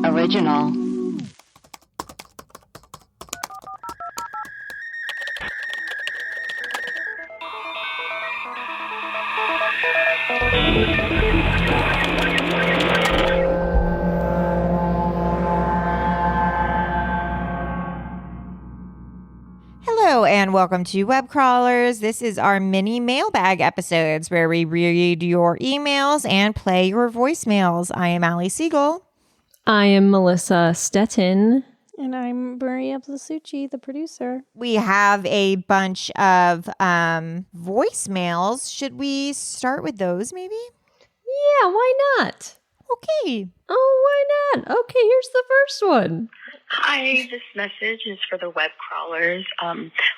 Original. Hello and welcome to Web Crawlers. This is our mini mailbag episodes where we read your emails and play your voicemails. I am Allie Siegel. I am Melissa Stettin. And I'm Maria Blasucci, the producer. We have a bunch of voicemails. Should we start with those maybe? Yeah, why not? Okay. Oh, why not? Okay, here's the first one. Hi, this message is for the web crawlers,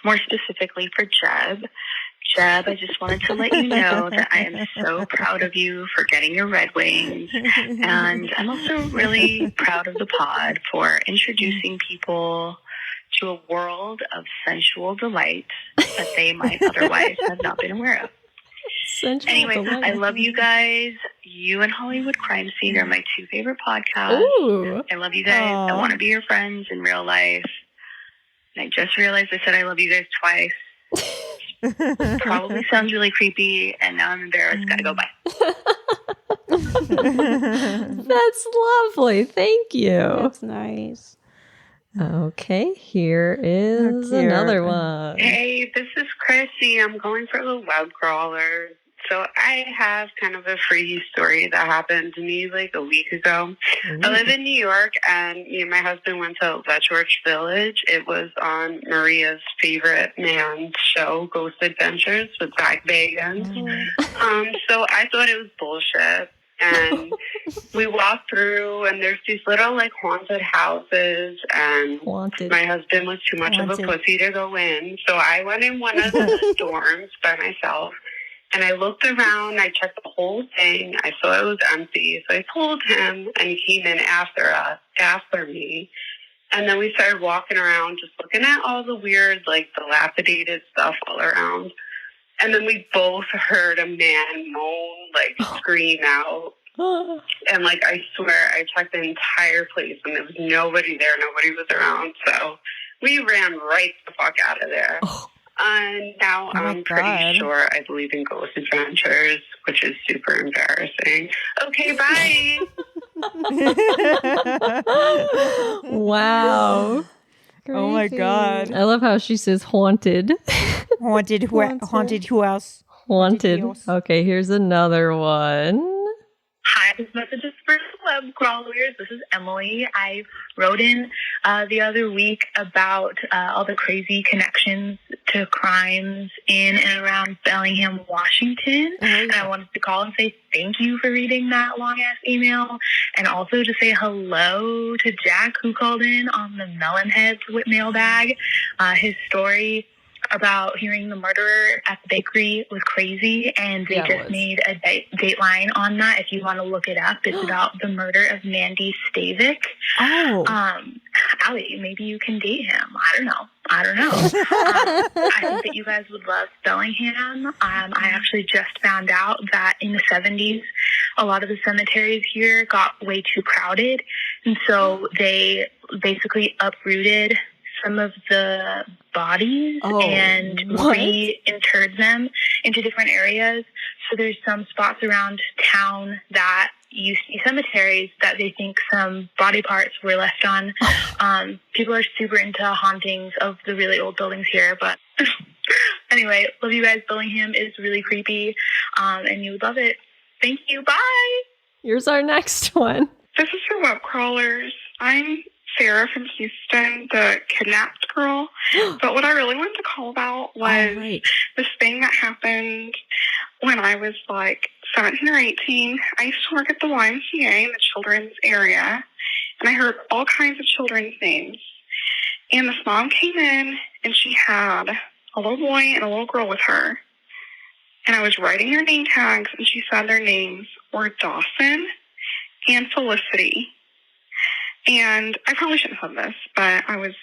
more specifically for Jeb. Jeb, I just wanted to let you know that I am so proud of you for getting your Red Wings. And I'm also really proud of the pod for introducing people to a world of sensual delight that they might otherwise have not been aware of. Anyway, I love you guys. You and Hollywood Crime Scene are my two favorite podcasts. Ooh. I love you guys. Aww. I want to be your friends in real life. And I just realized I said I love you guys twice. Probably sounds really creepy, and now I'm embarrassed. Gotta go, bye. That's lovely. Thank you. That's nice. Okay, here is another one. Hey, this is Chrissy. I'm going for the web crawler. So I have kind of a freaky story that happened to me like a week ago. Ooh. I live in New York, and me and my husband went to Let George Village. It was on Maria's favorite man show, Ghost Adventures with Zach Bagans. So I thought it was bullshit. And we walked through, and there's these little, like, haunted houses, and my husband was too much of a pussy to go in. So I went in one of the dorms by myself, and I looked around, I checked the whole thing, I saw it was empty, so I told him, and he came in after me. And then we started walking around, just looking at all the weird, like, dilapidated stuff all around. And then we both heard a man moan, like, scream out. And, like, I swear, I checked the entire place, and there was nobody there. Nobody was around. So we ran right the fuck out of there. And now I'm pretty sure I believe in Ghost Adventures, which is super embarrassing. Okay, bye. Wow. Oh my God. I love how she says haunted. Haunted who else? Haunted. Okay, here's another one. Hi, this message is for web crawlers. This is Emily. I wrote in the other week about all the crazy connections to crimes in and around Bellingham, Washington. And I wanted to call and say thank you for reading that long-ass email. And also to say hello to Jack, who called in on the Melonheads with mailbag. His story about hearing the murderer at the bakery was crazy, and they just made a dateline on that. If you want to look it up, it's about the murder of Mandy Stavik. Oh. Allie, maybe you can date him. I don't know. I think that you guys would love Bellingham. I actually just found out that in the 70s, a lot of the cemeteries here got way too crowded, and so they basically uprooted some of the bodies and reinterred them into different areas. So there's some spots around town that you see cemeteries that they think some body parts were left on. People are super into hauntings of the really old buildings here, but anyway, love you guys. Bellingham is really creepy, and you would love it. Thank you. Bye. Here's our next one. This is for web crawlers. I'm Sarah from Houston, the kidnapped girl. But what I really wanted to call about was this thing that happened when I was like 17 or 18. I used to work at the YMCA in the children's area, and I heard all kinds of children's names. And this mom came in, and she had a little boy and a little girl with her. And I was writing their name tags, and she said their names were Dawson and Felicity. And I probably shouldn't have said this, but I was,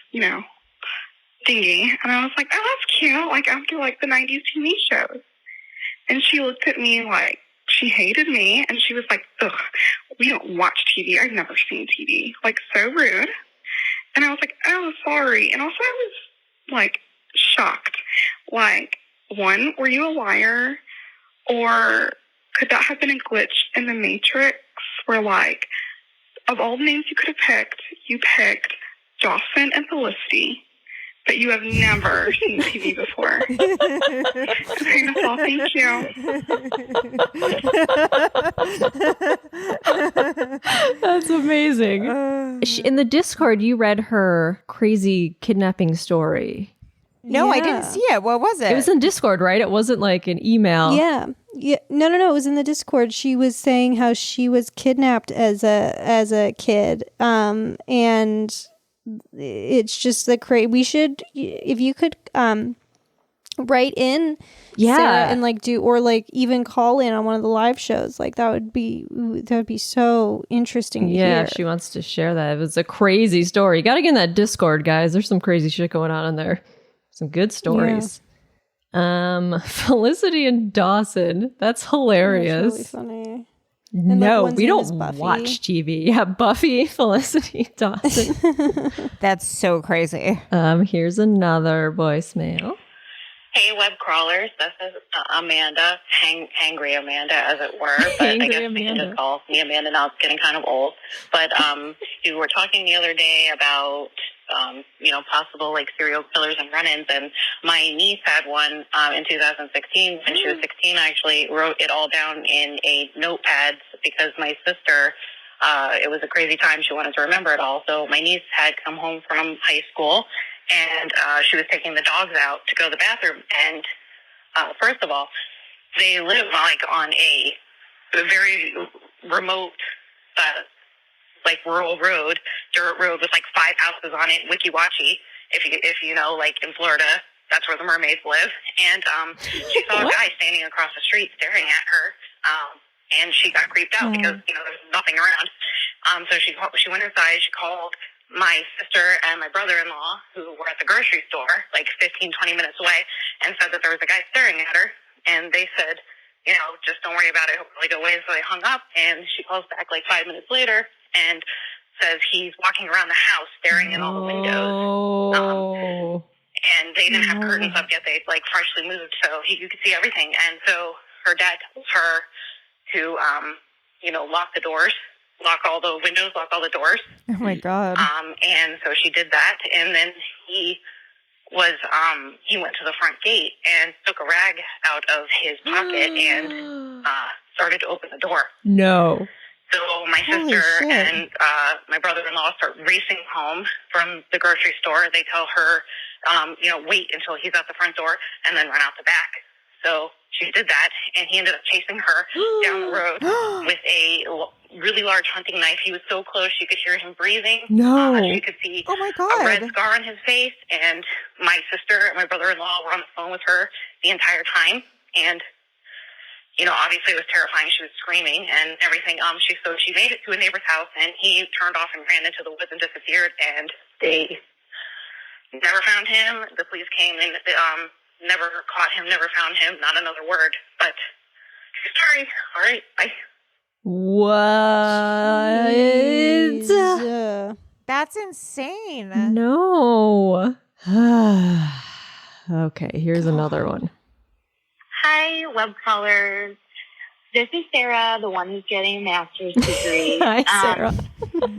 dingy. And I was like, oh, that's cute, like after like the 90s TV shows. And she looked at me like she hated me, and she was like, ugh, we don't watch TV. I've never seen TV. Like, so rude. And I was like, oh, sorry. And also I was, like, shocked. Like, one, were you a liar? Or could that have been a glitch in the Matrix where, like, of all the names you could have picked, you picked Jocelyn and Felicity, but you have never seen TV before. Okay, that's all. Thank you. That's amazing. In the Discord, you read her crazy kidnapping story. No, I didn't see it. What was it? It was in Discord, right? It wasn't like an email. Yeah. No. It was in the Discord. She was saying how she was kidnapped as a kid. And it's just the we should, if you could write in, Sarah, and like do, or like even call in on one of the live shows. Like that would be so interesting to hear. She wants to share that. It was a crazy story. You got to get in that Discord, guys. There's some crazy shit going on in there. Some good stories. Felicity and Dawson. That's hilarious. That's really funny. No, we don't watch TV. Yeah, Buffy, Felicity, Dawson. That's so crazy. Here's another voicemail. Hey, web crawlers. This is Amanda, Hangry Amanda, as it were. But I guess we can just call me Amanda now. It's getting kind of old. But you were talking the other day about possible like serial killers and run-ins, and my niece had one in 2016. When she was 16, I actually wrote it all down in a notepad because my sister, it was a crazy time. She wanted to remember it all. So my niece had come home from high school, and she was taking the dogs out to go to the bathroom. And first of all, they live like on a very remote like rural road, dirt road with like 5 houses on it, Wikiwachi, if you know, like in Florida, that's where the mermaids live. And she saw a guy standing across the street staring at her, and she got creeped out because, there's nothing around. So she went inside, she called my sister and my brother-in-law, who were at the grocery store, like 15, 20 minutes away, and said that there was a guy staring at her. And they said, just don't worry about it, he'll probably go away. So they hung up, and she calls back like 5 minutes later and says he's walking around the house staring in all the windows. And they didn't have curtains up yet. They'd like freshly moved, so you could see everything. And so her dad tells her to, lock the doors, lock all the windows, lock all the doors. Oh my God. And so she did that. And then he went to the front gate and took a rag out of his pocket and started to open the door. No. So my sister and my brother-in-law start racing home from the grocery store. They tell her, wait until he's at the front door and then run out the back. So she did that, and he ended up chasing her down the road with a really large hunting knife. He was so close, you could hear him breathing. No. She could see a red scar on his face, and my sister and my brother-in-law were on the phone with her the entire time. And obviously it was terrifying. She was screaming and everything. She made it to a neighbor's house, and he turned off and ran into the woods and disappeared, and they never found him. The police came and never caught him, never found him, not another word. But true story. All right, bye. What? That's insane. No. Okay, here's another one. Hi, web crawlers. This is Sarah, the one who's getting a master's degree. Hi, Sarah.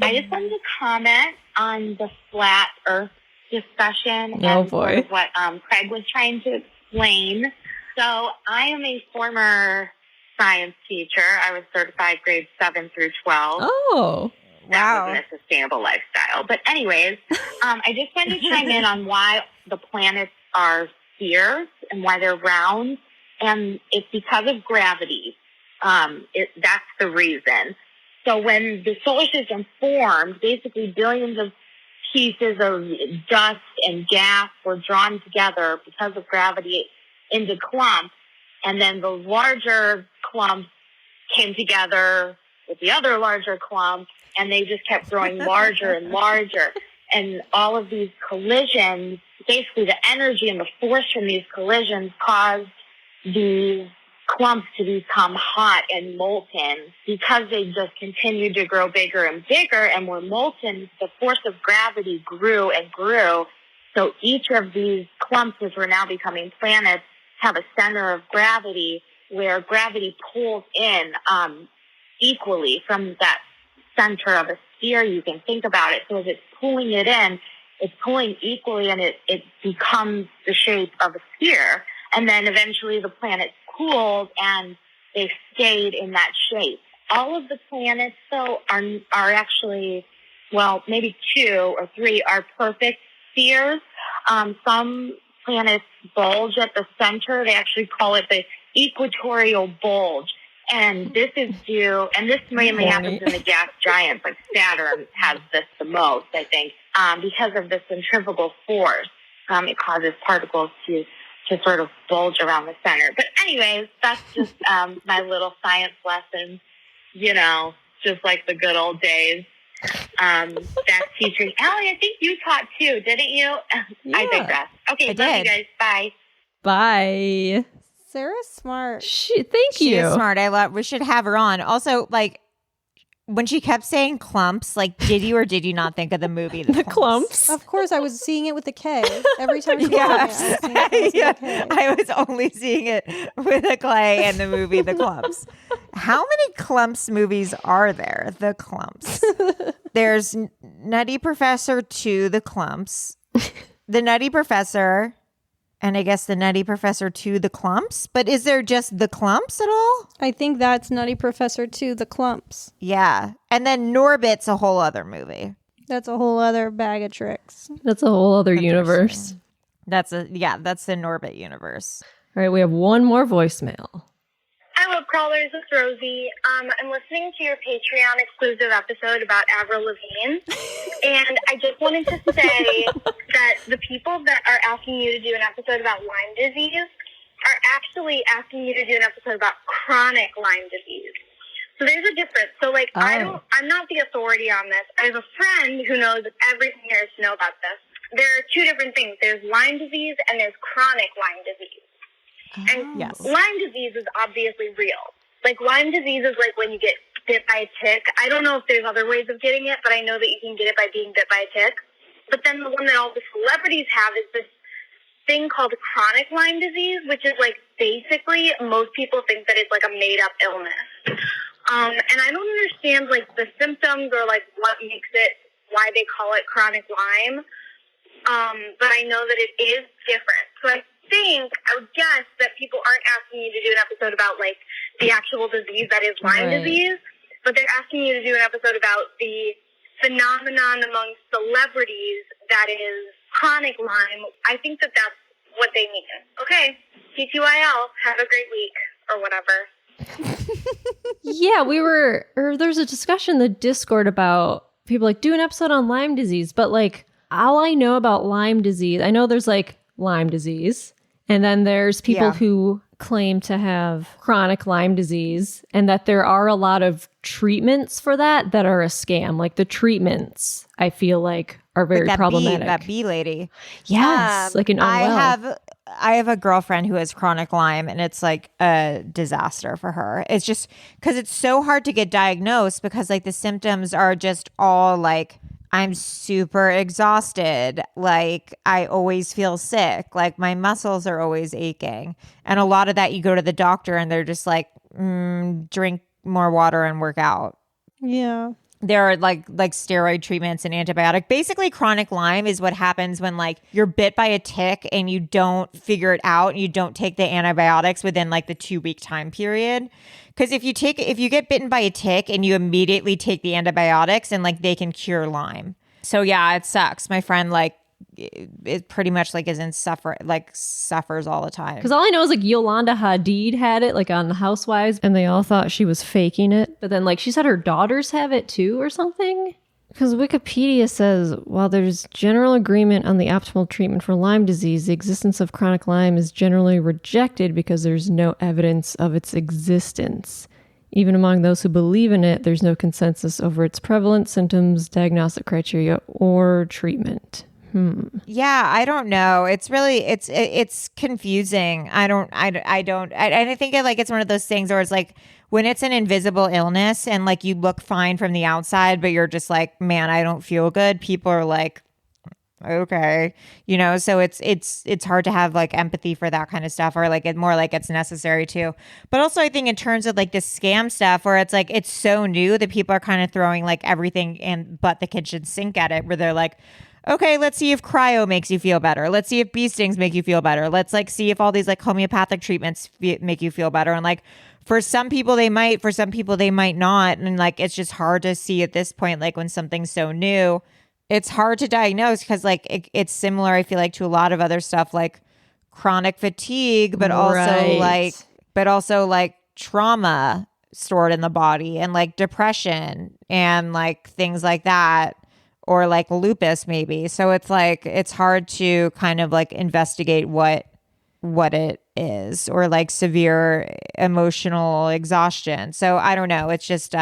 I just wanted to comment on the flat Earth discussion and sort of what Craig was trying to explain. So I am a former science teacher. I was certified grades 7 through 12. Oh, that wasn't a sustainable lifestyle. But anyways, I just wanted to chime in on why the planets are spheres and why they're round. And it's because of gravity. That's the reason. So when the solar system formed, basically billions of pieces of dust and gas were drawn together because of gravity into clumps. And then the larger clumps came together with the other larger clumps, and they just kept growing larger and larger. And all of these collisions, basically the energy and the force from these collisions caused these clumps to become hot and molten because they just continued to grow bigger and bigger and were molten. The force of gravity grew and grew. So each of these clumps, which were now becoming planets, have a center of gravity where gravity pulls in equally from that center of a sphere. You can think about it. So as it's pulling it in, it's pulling equally, and it becomes the shape of a sphere. And then eventually the planets cooled, and they stayed in that shape. All of the planets, though, are actually, well, maybe 2 or 3 are perfect spheres. Some planets bulge at the center. They actually call it the equatorial bulge. And this is due, and this mainly happens in the gas giants, like Saturn has this the most, I think, because of the centrifugal force. It causes particles to sort of bulge around the center. But anyways, that's just my little science lesson, just like the good old days. That's teaching. Allie, I think you taught too, didn't you? Yeah, I digress. Okay, love you guys. Bye. Bye. Sarah's smart. Thank you. She is smart. We should have her on. Also, like, when she kept saying clumps, like, did you or did you not think of the movie The Klumps? Of course, I was seeing it with a K. Every time she said it, I was seeing it with a K. I was only seeing it with a Clay and the movie The Klumps. How many Klumps movies are there? The Klumps. There's Nutty Professor 2, The Klumps, The Nutty Professor, and I guess The Nutty Professor 2, The Klumps. But is there just The Klumps at all? I think that's Nutty Professor 2, The Klumps. Yeah. And then Norbit's a whole other movie. That's a whole other bag of tricks. That's a whole other universe. That's the Norbit universe. All right, we have one more voicemail. Hi, Web Crawlers. It's Rosie. I'm listening to your Patreon exclusive episode about Avril Lavigne, and I just wanted to say that the people that are asking you to do an episode about Lyme disease are actually asking you to do an episode about chronic Lyme disease. So there's a difference. So, like, I'm not the authority on this. I have a friend who knows everything there is to know about this. There are 2 different things. There's Lyme disease and there's chronic Lyme disease. And Lyme disease is obviously real. Like, Lyme disease is like when you get bit by a tick. I don't know if there's other ways of getting it, but I know that you can get it by being bit by a tick. But then the one that all the celebrities have is this thing called chronic Lyme disease, which is like basically most people think that it's like a made-up illness. And I don't understand like the symptoms or like what makes it, why they call it chronic Lyme. But I know that it is different. So I would guess that people aren't asking you to do an episode about like the actual disease that is Lyme disease, but they're asking you to do an episode about the phenomenon among celebrities that is chronic Lyme. I think that that's what they mean. Okay, TTYL, have a great week or whatever. Yeah, there's a discussion in the Discord about people like do an episode on Lyme disease, but like all I know about Lyme disease, I know there's like Lyme disease, and then there's people who claim to have chronic Lyme disease, and that there are a lot of treatments for that are a scam. Like the treatments, I feel like are very problematic. That bee lady. Yes, like an I have a girlfriend who has chronic Lyme, and it's like a disaster for her. It's just because it's so hard to get diagnosed because like the symptoms are just all like, I'm super exhausted. Like I always feel sick. Like my muscles are always aching. And a lot of that you go to the doctor and they're just like, drink more water and work out. Yeah. There are like steroid treatments and antibiotic. Basically, chronic Lyme is what happens when like you're bit by a tick and you don't figure it out and you don't take the antibiotics within like the 2-week time period. Because if you get bitten by a tick and you immediately take the antibiotics, and like they can cure Lyme. So yeah, it sucks. My friend like it pretty much like suffers all the time. Because all I know is like Yolanda Hadid had it like on the Housewives, and they all thought she was faking it. But then like she said her daughters have it too or something. Because Wikipedia says, while there's general agreement on the optimal treatment for Lyme disease, the existence of chronic Lyme is generally rejected because there's no evidence of its existence. Even among those who believe in it, there's no consensus over its prevalence, symptoms, diagnostic criteria, or treatment. Yeah, I don't know. It's really it's confusing. I think it's one of those things where it's like when it's an invisible illness and like you look fine from the outside, but you're just like, man, I don't feel good. People are like, okay, so it's hard to have like empathy for that kind of stuff, or like it more like it's necessary too. But also I think in terms of like the scam stuff where it's like it's so new that people are kind of throwing like everything in but the kitchen sink at it, where they're like, okay, let's see if cryo makes you feel better. Let's see if bee stings make you feel better. Let's like see if all these like homeopathic treatments make you feel better. And like for some people they might, for some people they might not. And like it's just hard to see at this point, like when something's so new, it's hard to diagnose because like it's similar, I feel like, to a lot of other stuff like chronic fatigue, but also like trauma stored in the body and like depression and like things like that. Or like lupus maybe. So it's like, it's hard to kind of like investigate what it is, or like severe emotional exhaustion. So I don't know. It's just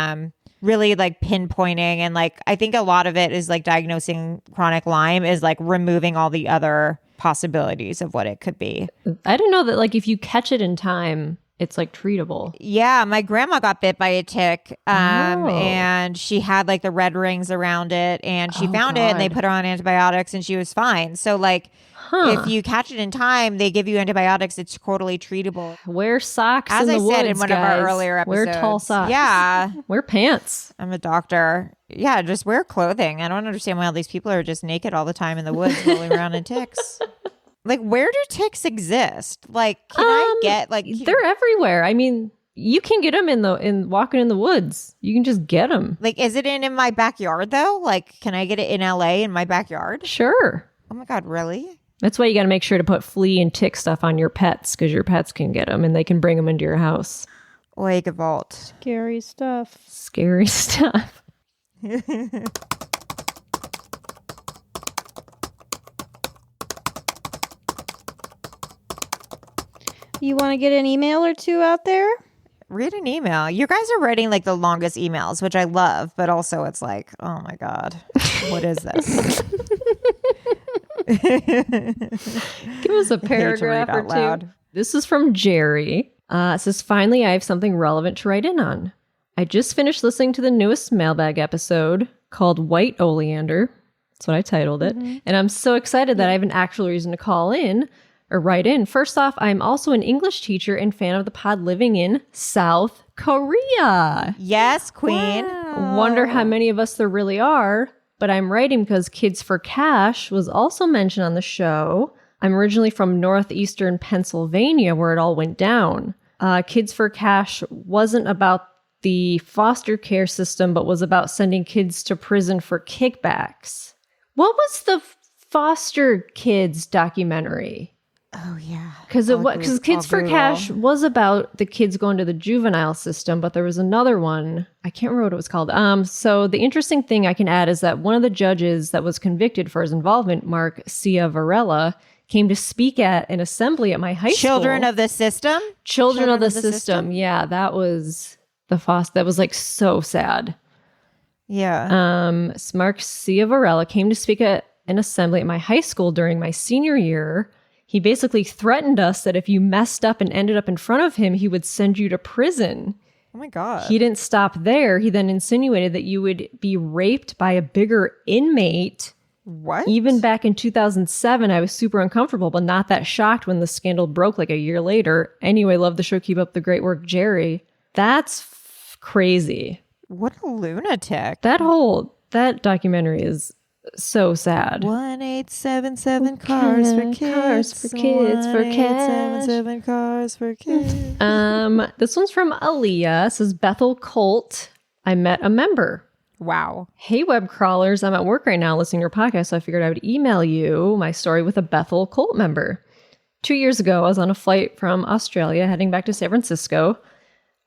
really like pinpointing. And like, I think a lot of it is like diagnosing chronic Lyme is like removing all the other possibilities of what it could be. I didn't know that like if you catch it in time, it's like treatable. Yeah, my grandma got bit by a tick, and she had like the red rings around it, and she found it, and they put her on antibiotics, and she was fine. So like, if you catch it in time, they give you antibiotics. It's totally treatable. Wear socks as in I the said woods, in one guys. of our earlier episodes. Wear tall socks. Yeah, wear pants. I'm a doctor. Yeah, just wear clothing. I don't understand why all these people are just naked all the time in the woods, rolling around in ticks. Like, where do ticks exist? Like, can I get like they're everywhere. I mean, you can get them in walking in the woods. You can just get them. Like, is it in my backyard though? Like, can I get it in LA in my backyard? Sure. Oh my God, really? That's why you got to make sure to put flea and tick stuff on your pets, because your pets can get them and they can bring them into your house. Like a vault. Scary stuff. Scary stuff. You want to get an email or two out there? Read an email. You guys are writing like the longest emails, which I love, but also it's like, oh my God, what is this? Give us a paragraph or two. This is from Jerry. It says, finally, I have something relevant to write in on. I just finished listening to the newest Mailbag episode called White Oleander. That's what I titled it. Mm-hmm. And I'm so excited that I have an actual reason to call in or write in. First off, I'm also an English teacher and fan of the pod living in South Korea. Yes, Queen. Wow. Wonder how many of us there really are. But I'm writing because Kids for Cash was also mentioned on the show. I'm originally from northeastern Pennsylvania, where it all went down. Kids for Cash wasn't about the foster care system, but was about sending kids to prison for kickbacks. What was the foster kids documentary? Oh, yeah. Because Kids for Cash was about the kids going to the juvenile system, but there was another one. I can't remember what it was called. So the interesting thing I can add is that one of the judges that was convicted for his involvement, Mark Ciavarella, came to speak at an assembly at my high school. Children of the System? Children of the system. Yeah, that was the that was like so sad. Yeah. Mark Ciavarella came to speak at an assembly at my high school during my senior year. He basically threatened us that if you messed up and ended up in front of him, he would send you to prison. Oh my God. He didn't stop there. He then insinuated that you would be raped by a bigger inmate. What? Even back in 2007, I was super uncomfortable, but not that shocked when the scandal broke like a year later. Anyway, love the show. Keep up the great work, Jerry. That's crazy. What a lunatic. That documentary is so sad. 1877 cars for kids. Cars for kids for cash. 1877 cars for kids. This one's from Aaliyah. It says, Bethel Colt. I met a member. Wow. Hey, web crawlers. I'm at work right now listening to your podcast, so I figured I would email you my story with a Bethel Colt member. 2 years ago, I was on a flight from Australia heading back to San Francisco.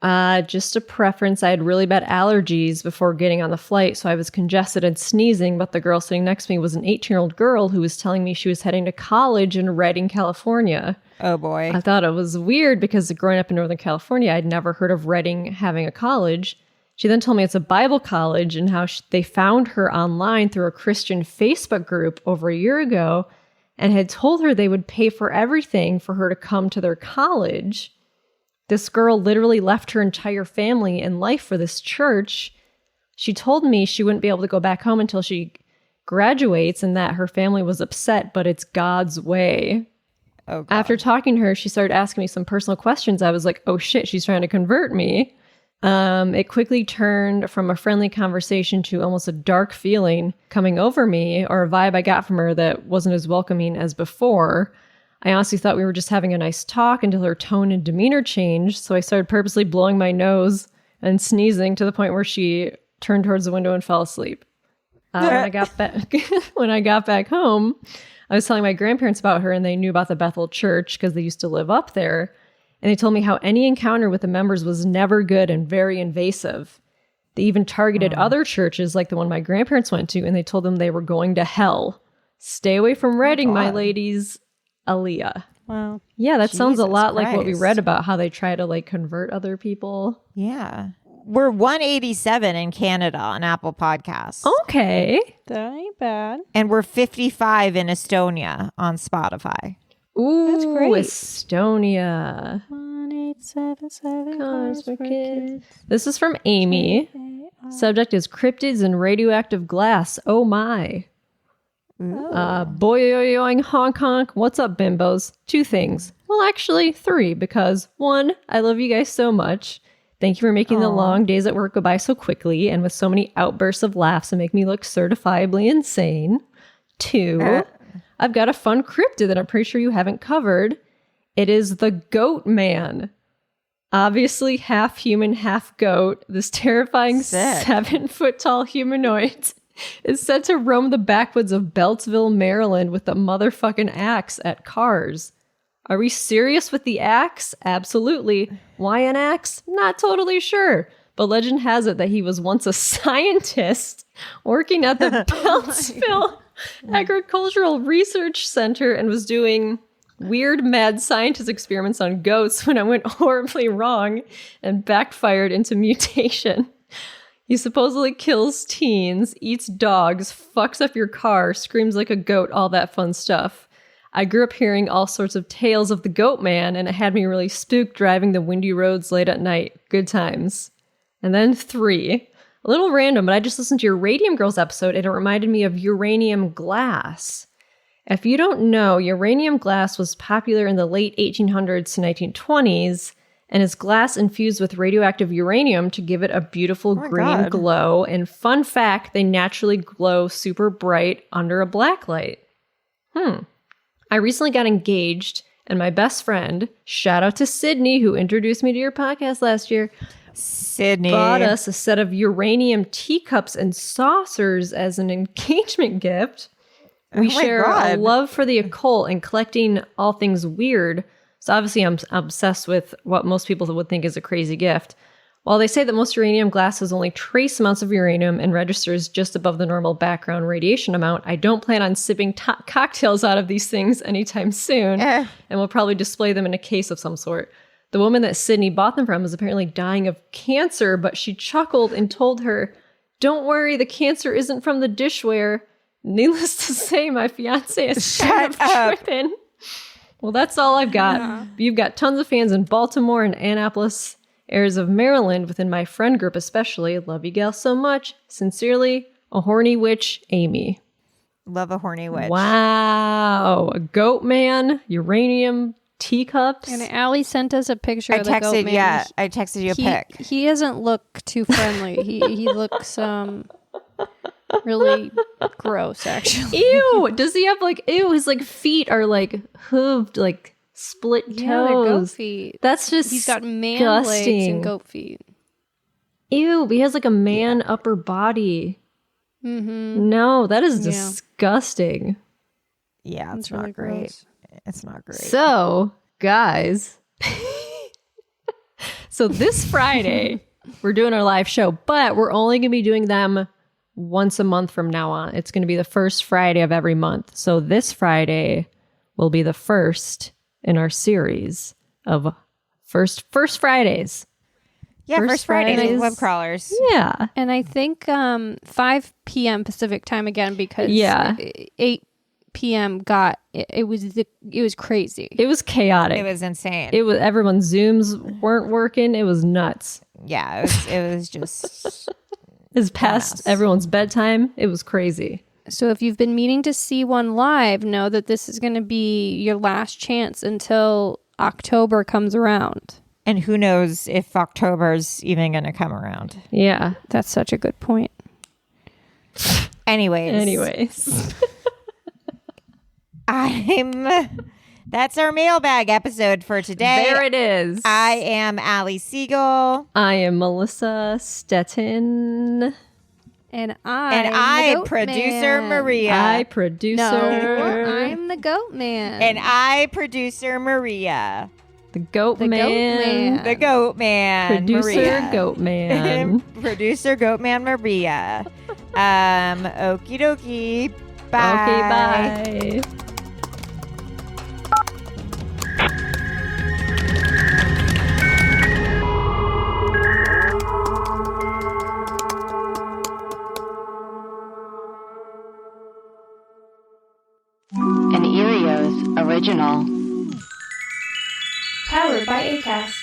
Just a preference, I had really bad allergies before getting on the flight, so I was congested and sneezing, but the girl sitting next to me was an 18-year-old girl who was telling me she was heading to college in Redding, California. Oh boy. I thought it was weird because growing up in Northern California, I'd never heard of Redding having a college. She then told me it's a Bible college and how they found her online through a Christian Facebook group over a year ago and had told her they would pay for everything for her to come to their college. This girl literally left her entire family and life for this church. She told me she wouldn't be able to go back home until she graduates and that her family was upset, but it's God's way. Oh, God. After talking to her, she started asking me some personal questions. I was like, oh shit, she's trying to convert me. It quickly turned from a friendly conversation to almost a dark feeling coming over me, or a vibe I got from her that wasn't as welcoming as before. I honestly thought we were just having a nice talk until her tone and demeanor changed, so I started purposely blowing my nose and sneezing to the point where she turned towards the window and fell asleep. When I got back home, I was telling my grandparents about her, and they knew about the Bethel Church because they used to live up there. And they told me how any encounter with the members was never good and very invasive. They even targeted other churches like the one my grandparents went to, and they told them they were going to hell. Stay away from Reading, my ladies. Aaliyah. Wow. Yeah, that sounds a lot like what we Christ. read about, how they try to like convert other people. Yeah. We're 187 in Canada on Apple Podcasts. Okay. That ain't bad. And we're 55 in Estonia on Spotify. Ooh, That's great. Estonia. 1877 Cars for kids. This is from Amy. Subject is cryptids and radioactive glass. Oh my. Boing honk honk. What's up, bimbos? 2 things. Well, actually 3, because 1, I love you guys so much. Thank you for making the long days at work go by so quickly and with so many outbursts of laughs and make me look certifiably insane. 2, I've got a fun cryptid that I'm pretty sure you haven't covered. It is the Goatman. Obviously half human, half goat, this terrifying Sick. 7-foot-tall humanoid is said to roam the backwoods of Beltsville, Maryland with a motherfucking axe at Cars. Are we serious with the axe? Absolutely. Why an axe? Not totally sure. But legend has it that he was once a scientist working at the Beltsville Agricultural Research Center and was doing weird mad scientist experiments on goats when it went horribly wrong and backfired into mutation. He supposedly kills teens, eats dogs, fucks up your car, screams like a goat, all that fun stuff. I grew up hearing all sorts of tales of the Goatman, and it had me really spooked driving the windy roads late at night. Good times. And then 3, a little random, but I just listened to your Radium Girls episode, and it reminded me of uranium glass. If you don't know, uranium glass was popular in the late 1800s to 1920s, and is glass infused with radioactive uranium to give it a beautiful green glow. And fun fact, they naturally glow super bright under a black light. I recently got engaged, and my best friend, shout out to Sydney, who introduced me to your podcast last year, Sydney bought us a set of uranium teacups and saucers as an engagement gift. We share a love for the occult and collecting all things weird. So obviously I'm obsessed with what most people would think is a crazy gift. While they say that most uranium glass has only trace amounts of uranium and registers just above the normal background radiation amount, I don't plan on sipping cocktails out of these things anytime soon, and will probably display them in a case of some sort. The woman that Sydney bought them from was apparently dying of cancer, but she chuckled and told her, "Don't worry, the cancer isn't from the dishware." Needless to say, my fiance is kind of tripping. Well, that's all I've got. Yeah. You've got tons of fans in Baltimore and Annapolis, areas of Maryland, within my friend group especially. Love you gals so much. Sincerely, a horny witch, Amy. Love a horny witch. Wow. A Goatman, uranium teacups. And Allie sent us a picture of the Goatman. Yeah, I texted you a pic. He doesn't look too friendly. he looks really gross, actually. Ew! Does he have like, his like feet are like hooved, like split toes. Yeah, they're goat feet. That's just He's got man legs and goat feet. Ew, he has like a man upper body. Mm-hmm. No, that is disgusting. Yeah, it's not really great. Gross. It's not great. So, guys, so this Friday, we're doing our live show, but we're only going to be doing them once a month from now on. It's going to be the first Friday of every month. So this Friday will be the first in our series of first Fridays. Yeah, First Fridays Fridays. with web crawlers. Yeah. And I think 5 p.m. Pacific time again because 8 p.m. it was crazy. It was chaotic. It was insane. It was everyone's Zooms weren't working. It was nuts. Yeah, it was just It was past everyone's bedtime. It was crazy. So if you've been meaning to see one live, know that this is going to be your last chance until October comes around. And who knows if October's even going to come around. Yeah. That's such a good point. Anyways. That's our mailbag episode for today. There it is. I am Allie Siegel. I am Melissa Stettin. And I producer Maria. I producer. I'm the Goatman. And I producer Maria. The Goatman. The Goatman. Producer Maria. Goatman. Producer Goatman Maria. Okie dokie. Bye. Okay, bye. An Erios original. Powered by Acast.